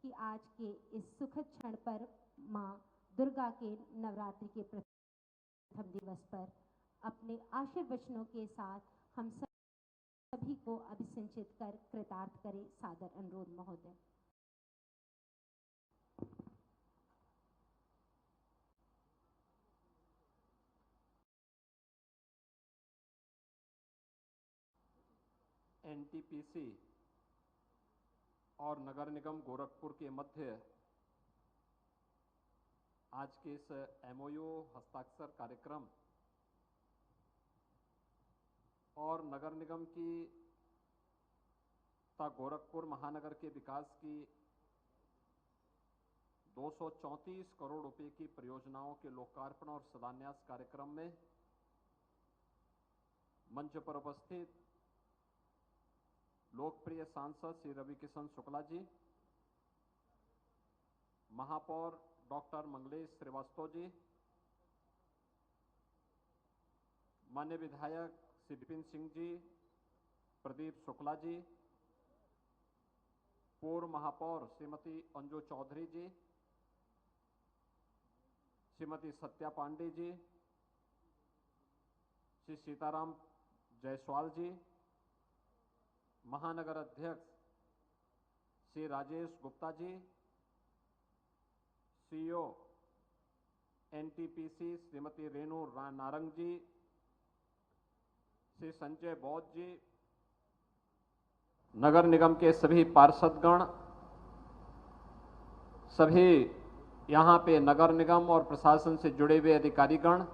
कि आज के इस सुखद क्षण पर मां दुर्गा के नवरात्रि के प्रथम दिवस पर अपने आशीर्वचनों के साथ हम सभी को अभिसिंचित कर कृतार्थ करें। सादर अनुरोध महोदय। एनटीपीसी और नगर निगम गोरखपुर के मध्य आज के इस एमओयू हस्ताक्षर कार्यक्रम और नगर निगम की तथा गोरखपुर महानगर के विकास की 234 करोड़ रुपए की परियोजनाओं के लोकार्पण और शिलान्यास कार्यक्रम में मंच पर उपस्थित लोकप्रिय सांसद श्री रविकिशन शुक्ला जी, महापौर डॉक्टर मंगलेश श्रीवास्तव जी, माननीय विधायक श्री विपिन सिंह जी, प्रदीप शुक्ला जी, पूर्व महापौर श्रीमती अंजू चौधरी जी, श्रीमती सत्या पांडे जी, श्री सीताराम जायसवाल जी, महानगर अध्यक्ष श्री राजेश गुप्ता जी, सीईओ एनटीपीसी श्रीमती रेणु नारंग जी, श्री संजय बौद्ध जी, नगर निगम के सभी पार्षदगण, सभी यहाँ पे नगर निगम और प्रशासन से जुड़े हुए अधिकारीगण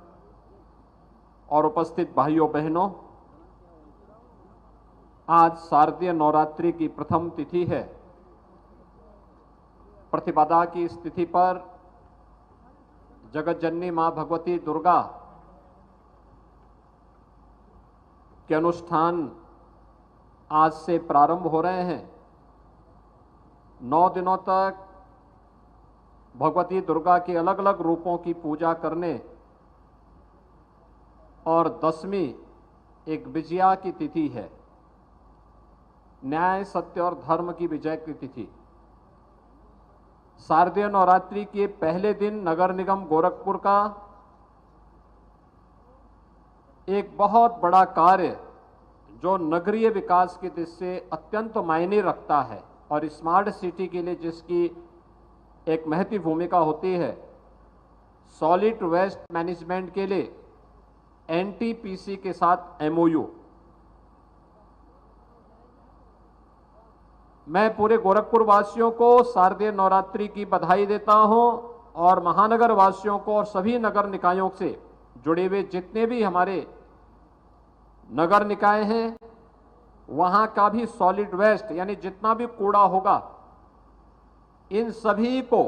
और उपस्थित भाइयों बहनों, आज शारदीय नवरात्रि की प्रथम तिथि है। प्रतिपदा की इस तिथि पर जगत जननी मां भगवती दुर्गा के अनुष्ठान आज से प्रारंभ हो रहे हैं। 9 दिनों तक भगवती दुर्गा के अलग अलग रूपों की पूजा करने और 10वीं एक विजया की तिथि है, न्याय सत्य और धर्म की विजय की तिथि। शारदीय नवरात्रि के पहले दिन नगर निगम गोरखपुर का एक बहुत बड़ा कार्य जो नगरीय विकास की दृष्टि से अत्यंत मायने रखता है और स्मार्ट सिटी के लिए जिसकी एक महत्वपूर्ण भूमिका होती है, सॉलिड वेस्ट मैनेजमेंट के लिए एनटीपीसी के साथ एमओयू। मैं पूरे गोरखपुर वासियों को शारदीय नवरात्रि की बधाई देता हूं और महानगर वासियों को और सभी नगर निकायों से जुड़े हुए जितने भी हमारे नगर निकाय हैं, वहां का भी सॉलिड वेस्ट यानी जितना भी कूड़ा होगा, इन सभी को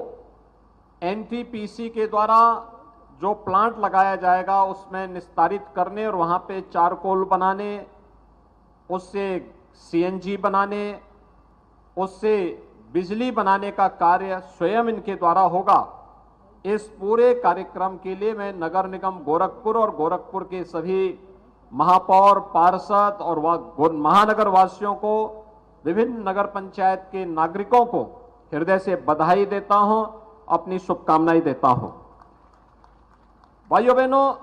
एनटीपीसी के द्वारा जो प्लांट लगाया जाएगा उसमें निस्तारित करने और वहां पे चारकोल बनाने, उससे सीएनजी बनाने, उससे बिजली बनाने का कार्य स्वयं इनके द्वारा होगा। इस पूरे कार्यक्रम के लिए मैं नगर निगम गोरखपुर और गोरखपुर के सभी महापौर, पार्षद और महानगर वासियों को, विभिन्न नगर पंचायत के नागरिकों को हृदय से बधाई देता हूं, अपनी शुभकामनाएं देता हूं। भाइयों बहनों,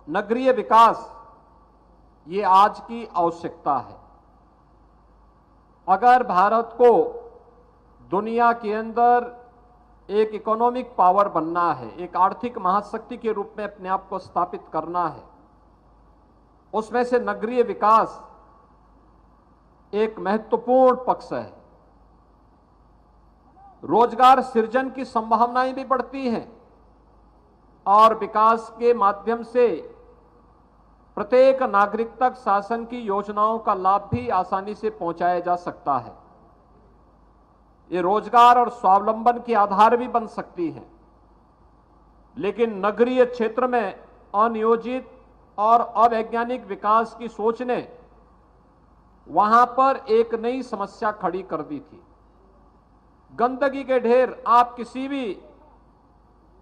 नगरीय विकास ये आज की आवश्यकता है। अगर भारत को दुनिया के अंदर एक इकोनॉमिक पावर बनना है, एक आर्थिक महाशक्ति के रूप में अपने आप को स्थापित करना है, उसमें से नगरीय विकास एक महत्वपूर्ण पक्ष है। रोजगार सृजन की संभावनाएं भी बढ़ती हैं और विकास के माध्यम से प्रत्येक नागरिक तक शासन की योजनाओं का लाभ भी आसानी से पहुंचाया जा सकता है। ये रोजगार और स्वावलंबन के आधार भी बन सकती है। लेकिन नगरीय क्षेत्र में अनियोजित और अवैज्ञानिक विकास की सोच ने वहां पर एक नई समस्या खड़ी कर दी थी। गंदगी के ढेर, आप किसी भी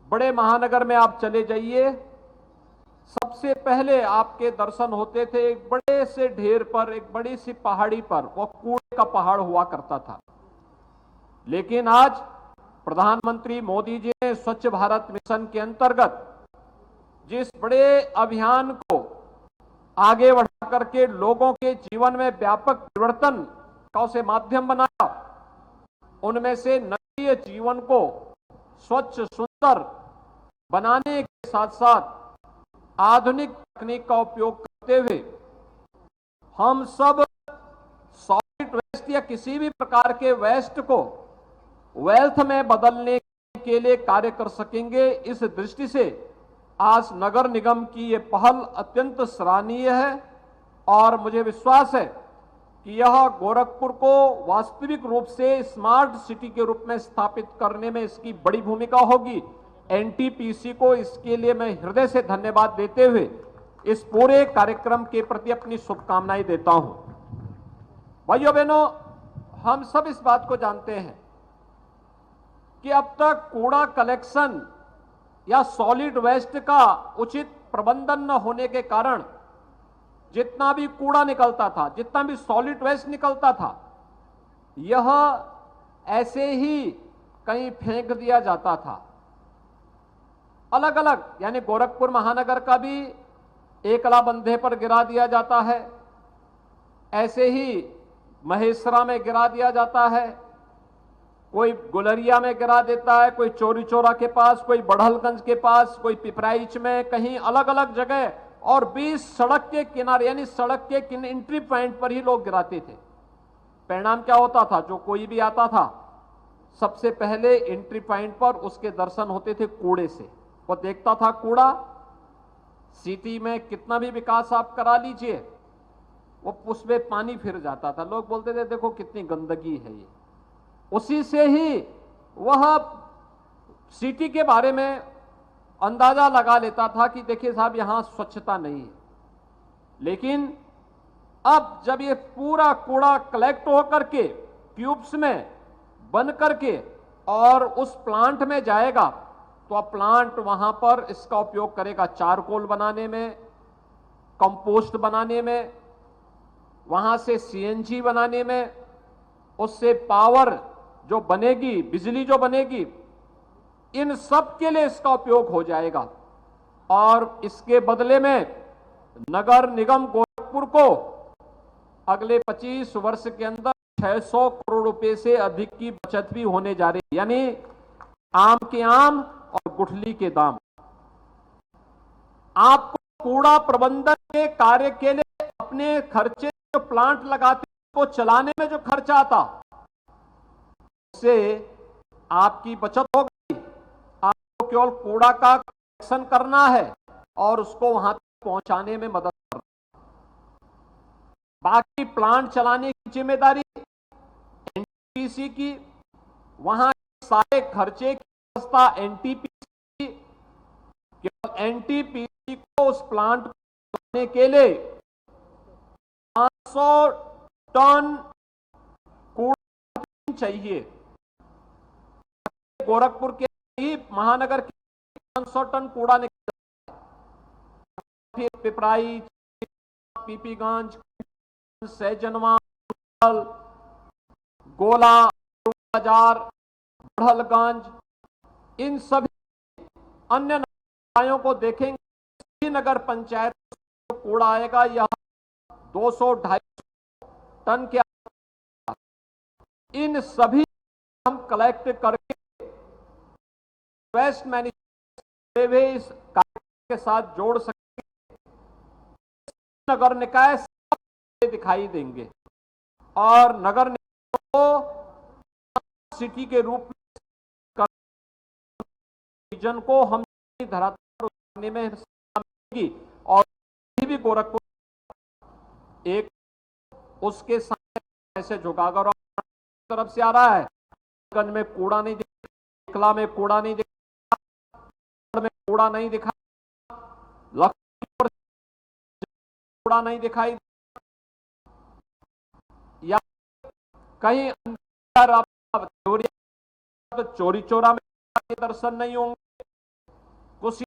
बड़े महानगर में आप चले जाइए, सबसे पहले आपके दर्शन होते थे एक बड़े से ढेर पर, एक बड़ी सी पहाड़ी पर, वो कूड़े का पहाड़ हुआ करता था। लेकिन आज प्रधानमंत्री मोदी जी ने स्वच्छ भारत मिशन के अंतर्गत जिस बड़े अभियान को आगे बढ़ा करके लोगों के जीवन में व्यापक परिवर्तन का उसे माध्यम बनाया, उनमें से नगरीय जीवन को स्वच्छ सुंदर बनाने के साथ साथ आधुनिक तकनीक का उपयोग करते हुए हम सब सॉलिड वेस्ट या किसी भी प्रकार के वेस्ट को वेल्थ में बदलने के लिए कार्य कर सकेंगे। इस दृष्टि से आज नगर निगम की ये पहल अत्यंत सराहनीय है और मुझे विश्वास है कि यह गोरखपुर को वास्तविक रूप से स्मार्ट सिटी के रूप में स्थापित करने में इसकी बड़ी भूमिका होगी। एनटीपीसी को इसके लिए मैं हृदय से धन्यवाद देते हुए इस पूरे कार्यक्रम के प्रति अपनी शुभकामनाएं देता हूं। भाइयों बहनों, हम सब इस बात को जानते हैं कि अब तक कूड़ा कलेक्शन या सॉलिड वेस्ट का उचित प्रबंधन न होने के कारण जितना भी कूड़ा निकलता था, जितना भी सॉलिड वेस्ट निकलता था, यह ऐसे ही कहीं फेंक दिया जाता था। अलग अलग, यानी गोरखपुर महानगर का भी एकला बंधे पर गिरा दिया जाता है, ऐसे ही महेसरा में गिरा दिया जाता है, कोई गुलरिया में गिरा देता है, कोई चोरी चौरा के पास, कोई बढ़लगंज के पास, कोई पिपराइच में, कहीं अलग अलग जगह, और 20 सड़क के किनारे यानी सड़क के एंट्री पॉइंट पर ही लोग गिराते थे। परिणाम क्या होता था? जो कोई भी आता था सबसे पहले एंट्री पॉइंट पर उसके दर्शन होते थे कूड़े से। वो देखता था कूड़ा, सिटी में कितना भी विकास आप करा लीजिए वो उसमें पानी फिर जाता था। लोग बोलते थे देखो कितनी गंदगी है ये। उसी से ही वह सिटी के बारे में अंदाजा लगा लेता था कि देखिए साहब यहां स्वच्छता नहीं है। लेकिन अब जब ये पूरा कूड़ा कलेक्ट होकर के ट्यूब्स में बन करके और उस प्लांट में जाएगा तो अब प्लांट वहां पर इसका उपयोग करेगा चारकोल बनाने में, कंपोस्ट बनाने में, वहां से सीएनजी बनाने में, उससे पावर जो बनेगी, बिजली जो बनेगी, इन सब के लिए इसका उपयोग हो जाएगा। और इसके बदले में नगर निगम गोरखपुर को अगले 25 वर्ष के अंदर 600 करोड़ रुपए से अधिक की बचत भी होने जा रही है, यानी आम के आम और गुठली के दाम। आपको कूड़ा प्रबंधन के कार्य के लिए अपने खर्चे जो प्लांट लगाते को चलाने में जो खर्चा आता उससे आपकी बचत हो गई। आपको केवल कूड़ा का कलेक्शन करना है और उसको वहां तक पहुंचाने में मदद करना। बाकी प्लांट चलाने की जिम्मेदारी एनटीपीसी की, वहां सारे खर्चे की व्यवस्था एनटीपीसी, केवल एनटीपीसी को उस प्लांट को चलाने के लिए 500 टन कूड़ा चाहिए। गोरखपुर के ही महानगर के 500 टन कूड़ा निकलता है। फिर पिपराई, पीपीगंज, सैजनवा, गोला बाजार, बढ़लगंज, इन सभी अन्य निकायों को देखेंगे, सभी नगर पंचायत कूड़ा आएगा यह 200-250 टन के। इन सभी हम कलेक्ट करके वेस्ट मैनेजमेंट इस कार्य के साथ जोड़ सकेंगे। नगर निकाय सब दिखाई देंगे और नगर निकाय को सिटी के रूप में विजन को हम धरातल पर में मिलेगी और भी गोरखपुर एक उसके सामने ऐसे झुकाकर तरफ से आ रहा है। गंज में कूड़ा नहीं दिखा, एकला में कूड़ा नहीं दिखा, में कूड़ा नहीं दिखा, लखनऊ कूड़ा नहीं दिखाई, या कहीं अंदर आप तो चोरी चोरा में दर्शन नहीं होंगे। कुछ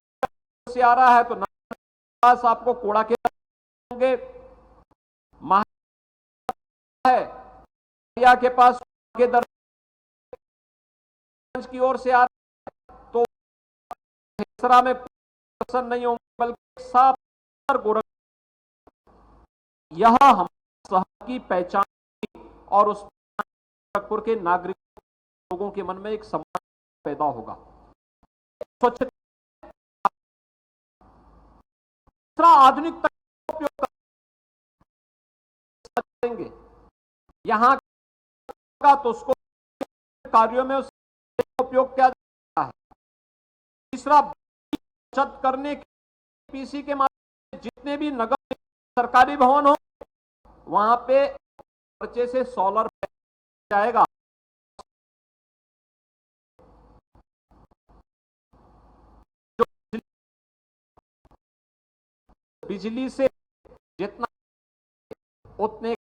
से आ रहा है तो पास आपको कूड़ा के होंगे, के पास के दर्शन की ओर से आ रहा है तो हिसरा में प्रसन्न नहीं होंगे, बल्कि साफ गोरखपुर, यह हमारे शहर की पहचान और उस गोरखपुर के नागरिक लोगों के मन में एक सम्मान पैदा होगा। स्वच्छता आधुनिक तकनीक का उपयोग करेंगे, यहां का तो उसको कार्यों में उसका उपयोग किया जाता है। तीसरा, बचत करने के पीसी के माध्यम से जितने भी नगर सरकारी भवन हो वहां पे खर्चे से सोलर जाएगा। जो बिजली से जितना उतने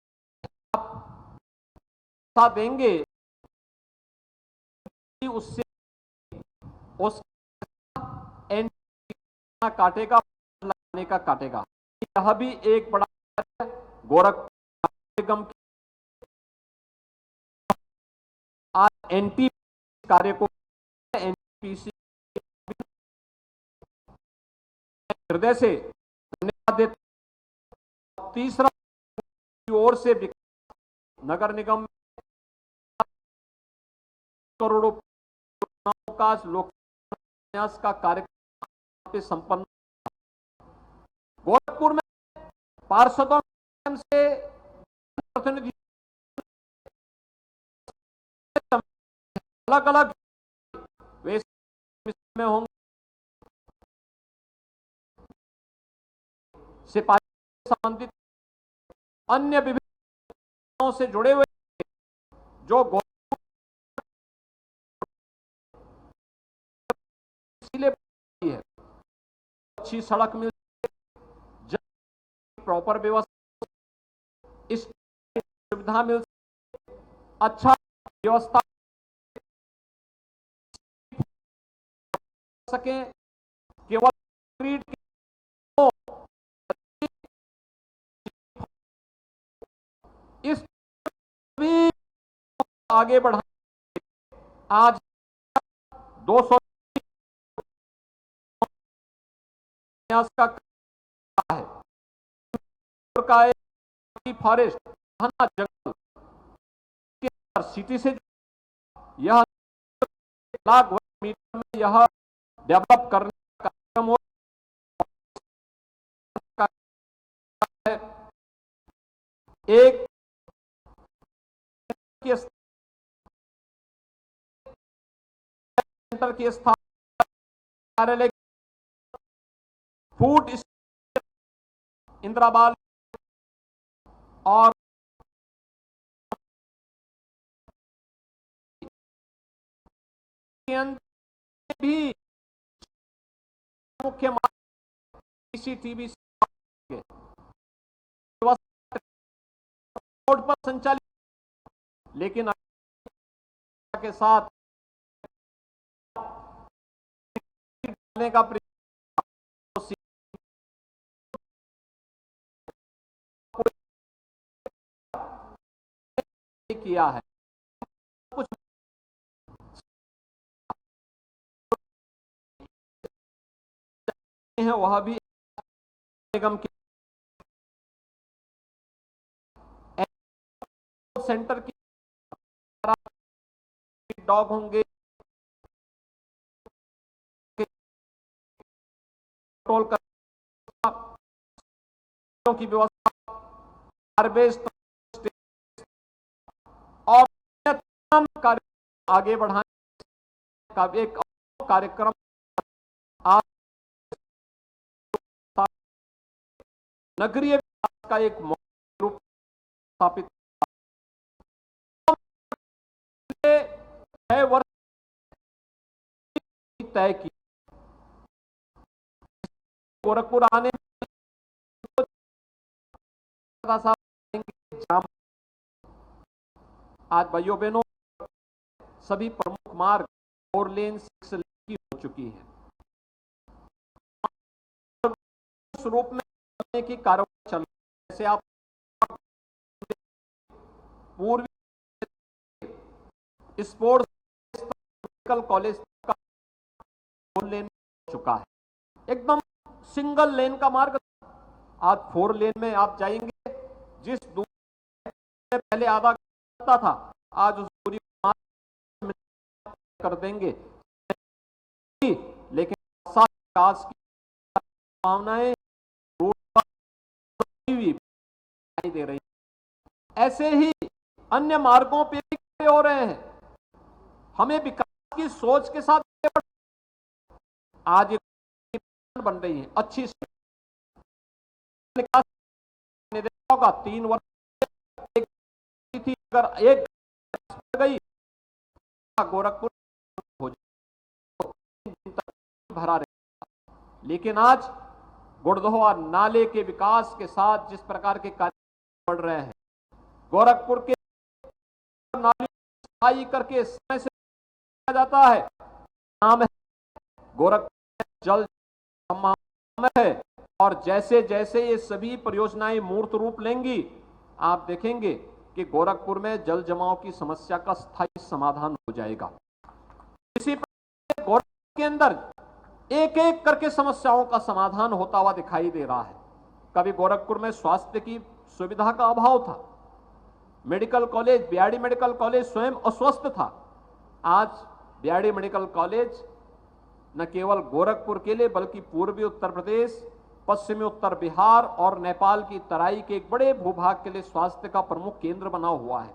आप देंगे उससे उस काटेगा, लगाने का काटेगा। यह भी एक बड़ा गोरखपुर निगम आज एनटी कार्य को एनपीसी हृदय से धन्यवाद देता। तीसरा, की ओर से नगर निगम करोड़ों का लोक का कार्यक्रम संपन्न। गोरखपुर में पार्षदों से प्रतिनिधि अलग अलग वे में होंगे, सिपाही संबंधित अन्य विभिन्न से जुड़े हुए जो है, अच्छी सड़क मिल, प्रॉपर व्यवस्था, इस सुविधा मिल, अच्छा व्यवस्था सके, केवल इस भी आगे बढ़ा। आज 200 का है का फॉरेस्ट घना जंगल के सिटी से यह लाख मीटर में यह डेवलप करने का कार्यक्रम हो है। एक सेंटर की स्थापना, कार्यालय, फूड इंदिराबाद और भी मुख्य सीसीटीवी पर संचालित, लेकिन के साथ का किया है। कुछ है वह भी निगम के सेंटर की डॉग होंगे, कंट्रोल कर की व्यवस्था, हार्वेस्ट और कार्य आगे बढ़ाने का एक कार्यक्रम आज नगरीय विकास का एक रूप स्थापित 6 वर्ष तय की। गोरखपुर आने में आज भाइयों बहनों सभी प्रमुख मार्ग 4 लेन 6 लेन की हो चुकी है। इस रूप में की कार्रवाई चल रही है। जैसे आप पूर्वी स्पोर्ट्स मेडिकल कॉलेज का 4 लेन हो चुका है, एकदम सिंगल लेन का मार्ग। आज 4 लेन में आप जाएंगे, जिस दूरी पहले आधा घंटा था, आज उस दूरी को कर देंगे। लेकिन विकास की भावनाएं दिखाई दे रही, ऐसे ही अन्य मार्गों पे भी हो रहे हैं। हमें विकास की सोच के साथ आज बन रही है, अच्छी होगा। 3 वर्ष थी, अगर एक गई गोरखपुर हो भरा रहेगा। लेकिन आज गुड़दोहा नाले के विकास के साथ जिस प्रकार के कार्य बढ़ रहे हैं, गोरखपुर के नाले सफाई करके समय से जाता है, नाम है गोरखपुर जल है। और जैसे जैसे ये सभी परियोजनाएं मूर्त रूप लेंगी, आप देखेंगे कि गोरखपुर में जल जमाव की समस्या का स्थायी समाधान हो जाएगा। इसी प्रकार गोरखपुर के अंदर एक एक करके समस्याओं का समाधान होता हुआ दिखाई दे रहा है। कभी गोरखपुर में स्वास्थ्य की सुविधा का अभाव था, medical college BRD medical college स्वयं अस्वस्थ था। आज बीआरडी मेडिकल कॉलेज न केवल गोरखपुर के लिए बल्कि पूर्वी उत्तर प्रदेश, पश्चिमी उत्तर बिहार और नेपाल की तराई के एक बड़े भूभाग के लिए स्वास्थ्य का प्रमुख केंद्र बना हुआ है।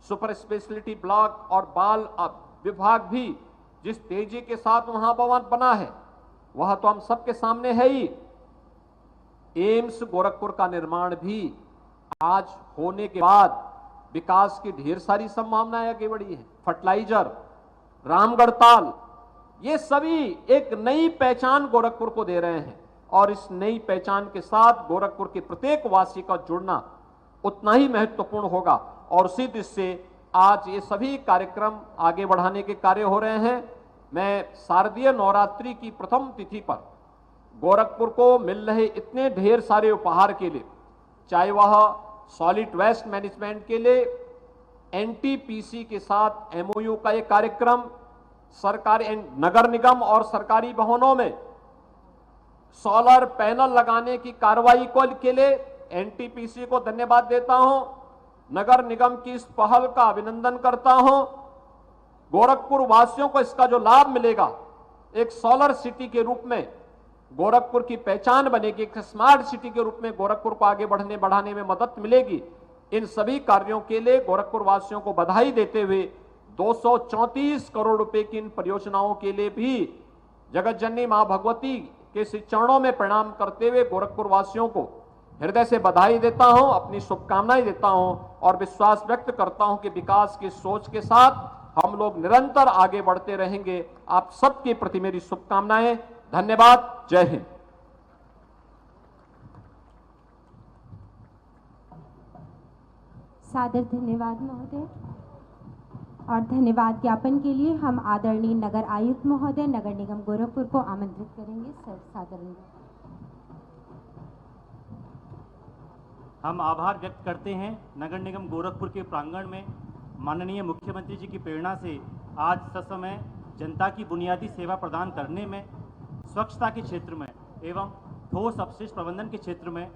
सुपर स्पेशलिटी ब्लॉक और बाल विभाग भी जिस तेजी के साथ वहां बना है, वह तो हम सबके सामने है ही। एम्स गोरखपुर का निर्माण भी आज होने के बाद विकास की ढेर सारी संभावनाएं आगे बढ़ी है। फर्टिलाइजर, रामगढ़ ताल, ये सभी एक नई पहचान गोरखपुर को दे रहे हैं। और इस नई पहचान के साथ गोरखपुर के प्रत्येक वासी का जुड़ना उतना ही महत्वपूर्ण होगा। और उसी दृष्टि से आज ये सभी कार्यक्रम आगे बढ़ाने के कार्य हो रहे हैं। मैं शारदीय नवरात्रि की प्रथम तिथि पर गोरखपुर को मिल रहे इतने ढेर सारे उपहार के लिए, चाहे वह सॉलिड वेस्ट मैनेजमेंट के लिए एनटीपीसी के साथ एमओयू का एक कार्यक्रम, सरकारी नगर निगम और सरकारी भवनों में सोलर पैनल लगाने की कार्रवाई के लिए एनटीपीसी को धन्यवाद देता हूं, नगर निगम की इस पहल का अभिनंदन करता हूं। गोरखपुर वासियों को इसका जो लाभ मिलेगा, एक सोलर सिटी के रूप में गोरखपुर की पहचान बनेगी, एक स्मार्ट सिटी के रूप में गोरखपुर को आगे बढ़ाने में मदद मिलेगी। इन सभी कार्यों के लिए गोरखपुर वासियों को बधाई देते हुए 234 करोड़ रुपए की इन परियोजनाओं के लिए भी जगत जननी मां भगवती के श्री चरणों में प्रणाम करते हुए गोरखपुर वासियों को हृदय से बधाई देता हूं, अपनी शुभकामनाएं देता हूं और विश्वास व्यक्त करता हूं कि विकास की सोच के साथ हम लोग निरंतर आगे बढ़ते रहेंगे। आप सबके प्रति मेरी शुभकामनाएं। धन्यवाद। जय हिंद। सादर धन्यवाद महोदय। और धन्यवाद ज्ञापन के लिए हम आदरणीय नगर आयुक्त महोदय नगर निगम गोरखपुर को आमंत्रित करेंगे। सर सादर। हम आभार व्यक्त करते हैं नगर निगम गोरखपुर के प्रांगण में माननीय मुख्यमंत्री जी की प्रेरणा से आज ससमय जनता की बुनियादी सेवा प्रदान करने में, स्वच्छता के क्षेत्र में एवं ठोस अपशिष्ट प्रबंधन के क्षेत्र में